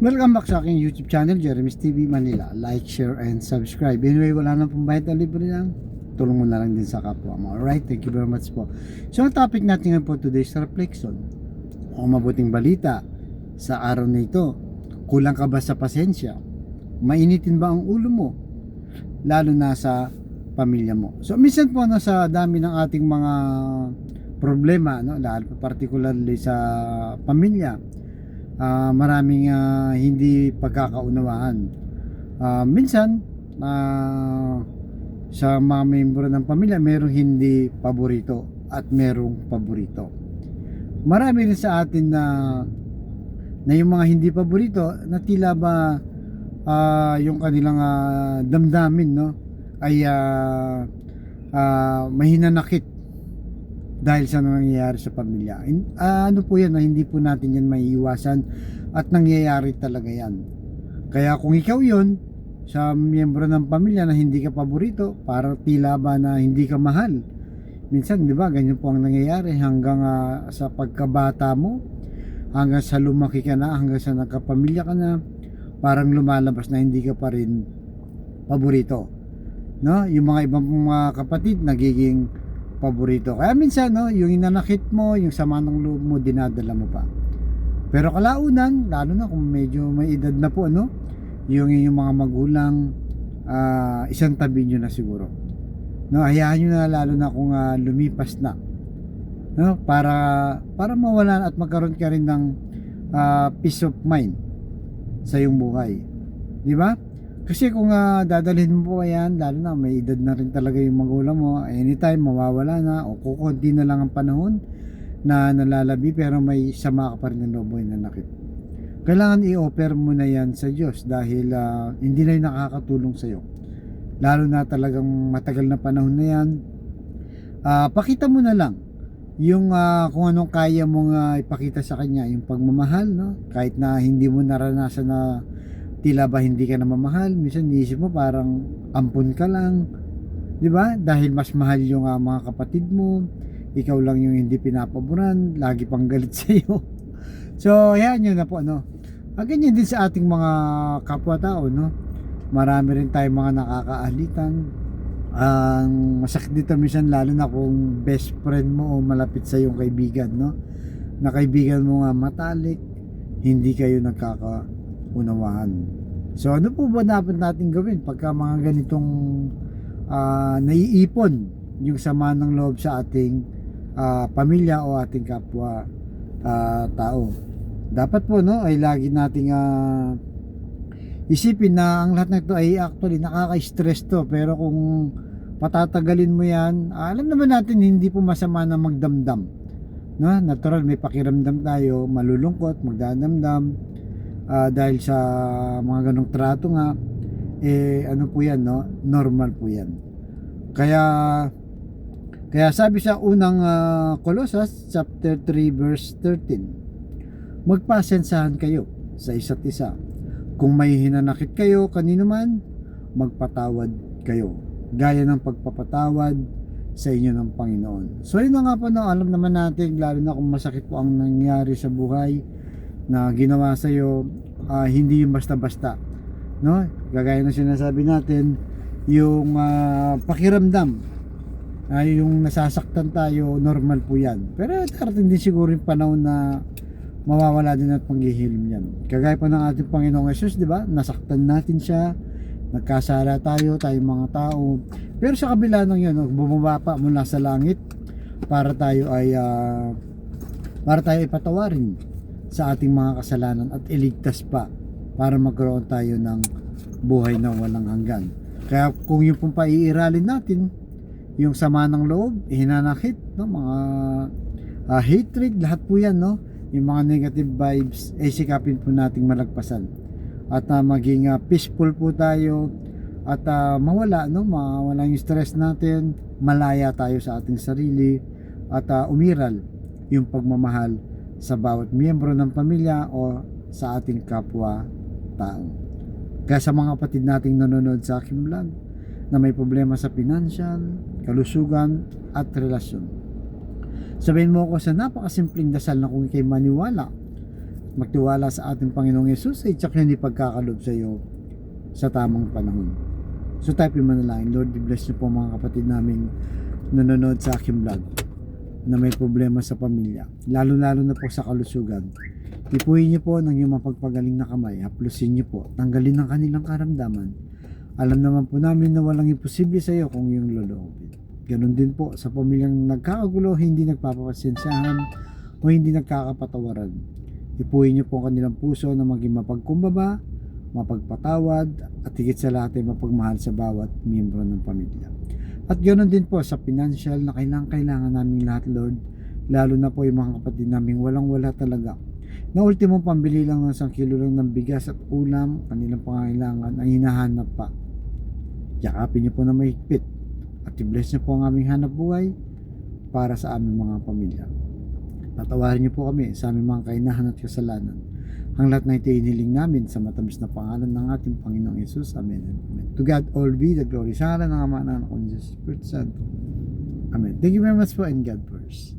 Welcome back sa aking YouTube channel, Jeremy's TV Manila. Like, share, and subscribe. Anyway, wala nang pong bayad o libre lang. Tulong mo na lang din sa kapwa mo. Alright, thank you very much po. So, ang topic natin ngayon po today is reflection. O mabuting balita sa araw na ito. Kulang ka ba sa pasensya? Mainitin ba ang ulo mo? Lalo na sa pamilya mo. So, minsan po sa dami ng ating mga problema, lalo particularly sa pamilya, maraming hindi pagkakaunawaan. Minsan sa mga membro ng pamilya merong hindi paborito at merong paborito. Marami rin sa atin na yung mga hindi paborito na tila ba yung kanilang damdamin ay mahinanakit dahil sa nangyayari sa pamilya. Ano po yan na hindi po natin yan maiiwasan at nangyayari talaga yan. Kaya kung ikaw yon sa miyembro ng pamilya na hindi ka paborito, para tila ba na hindi ka mahal. Minsan, di ba, ganyan po ang nangyayari hanggang sa pagkabata mo, hanggang sa lumaki ka na, hanggang sa nagkapamilya ka na, parang lumalabas na hindi ka pa rin paborito. Yung mga ibang mga kapatid nagiging paborito. Kaya minsan yung inanakit mo, yung sama ng loob mo, dinadala mo pa. Pero kalaunan, lalo na kung medyo may edad na po, yung inyong mga magulang, isang tabi nyo na siguro. Hayaan nyo na, lalo na kung lumipas na. Para mawalan at magkaroon ka rin ng peace of mind sa iyong buhay. Di ba? Kasi kung dadalhin mo po yan, lalo na may edad na rin talaga yung magulang mo, anytime mawawala na o kukunti na lang ang panahon na nalalabi, pero may sama ka pa rin ng loob mo yung nanakit. Kailangan i-offer mo na yan sa Diyos dahil hindi na yung nakakatulong sa iyo. Lalo na talagang matagal na panahon na yan. Pakita mo na lang yung kung anong kaya mong ipakita sa kanya, yung pagmamahal, kahit na hindi mo naranasan na tila ba hindi ka na mamahal. Minsan iisip mo parang ampun ka lang, di ba? Dahil mas mahal yung mga kapatid mo, ikaw lang yung hindi pinapaboran, lagi pang galit sa iyo. So ayan yun na po, ganyan din sa ating mga kapwa-tao, marami rin tayong mga nakakaalitan. Ang masakit dito minsan, lalo na kung best friend mo o malapit sa yung kaibigan, na kaibigan mo nga matalik, hindi kayo nagkakaunawaan. So ano po ba dapat natin gawin pagka mga ganitong naiipon yung sama ng loob sa ating pamilya o ating kapwa tao? Dapat po ay lagi nating isipin na ang lahat ng ito ay actually nakaka-stress to, pero kung patatagalin mo yan, alam naman natin hindi po masama na magdamdam, natural, may pakiramdam tayo, malulungkot, magdadamdam dahil sa mga ganong trato nga, ano po yan, normal po yan. Kaya sabi sa unang Colossus chapter 3 verse 13, magpasensahan kayo sa isa't isa. Kung may hinanakit kayo kanino man, magpatawad kayo, gaya ng pagpapatawad sa inyo ng Panginoon. So yun na nga po, alam naman natin, lalo na kung masakit po ang nangyari sa buhay na ginawa sa iyo, hindi yung basta-basta, gagaya ng sinasabi natin, yung pakiramdam, yung nasasaktan tayo, normal po yan, pero darating din siguro yung panahon na mawawala din at panghihilim yan. Kagaya po ng ating Panginoong Jesus, di ba? Nasaktan natin siya, nagkasala tayong mga tao, pero sa kabila ng yun, bumaba pa mula sa langit para tayo ay patawarin sa ating mga kasalanan at iligtas pa para magkaroon tayo ng buhay na walang hanggan. Kaya kung yung pong paiiralin natin, yung sama ng loob, hinanakit, mga hatred, lahat po yan, yung mga negative vibes, sikapin po nating malagpasan at maging peaceful po tayo at mawala yung stress natin, malaya tayo sa ating sarili at umiral yung pagmamahal sa bawat miyembro ng pamilya o sa ating kapwa tao. Kaya sa mga kapatid nating nanonood sa aking vlog na may problema sa financial, kalusugan at relasyon, sabihin mo ako sa napakasimpleng dasal na kung ikay maniwala magtiwala sa ating Panginoong Yesus ay tsak niya ipagkakalob sa iyo sa tamang panahon. So type yung manalangin. Lord, bless niyo po mga kapatid namin nanonood sa aking vlog na may problema sa pamilya, lalo-lalo na po sa kalusugan. Ipuhin niyo po ng iyong mapagpagaling na kamay, haplusin niyo po, tanggalin ang kanilang karamdaman. Alam naman po namin na walang imposible sa iyo kung iyong loloobin. Ganon din po sa pamilyang nagkakagulo, hindi nagpapakasensyahan o hindi nagkakapatawaran. Ipuhin niyo po ang kanilang puso na maging mapagkumbaba, mapagpatawad, at higit sa lahat ay mapagmahal sa bawat miyembro ng pamilya. At ganoon din po sa financial na kailangan namin lahat, Lord, lalo na po yung mga kapatid namin walang-wala talaga, na ultimo pambili lang ng 1 kilo lang ng bigas at ulam, kanilang pangangailangan ay hinahanap pa. Yakapin niyo po na mahigpit at i-bless niyo po ang aming hanap buhay para sa aming mga pamilya. Patawarin niyo po kami sa aming mga kainahan at kasalanan. Ang lahat na ito iniling namin sa matamis na pangalan ng ating Panginoong Yesus. Amen. Amen. To God all be the glory. Sa ngalan ng Ama, ng Anak, ng Espiritu Santo. Amen. Thank you very much po, and God bless.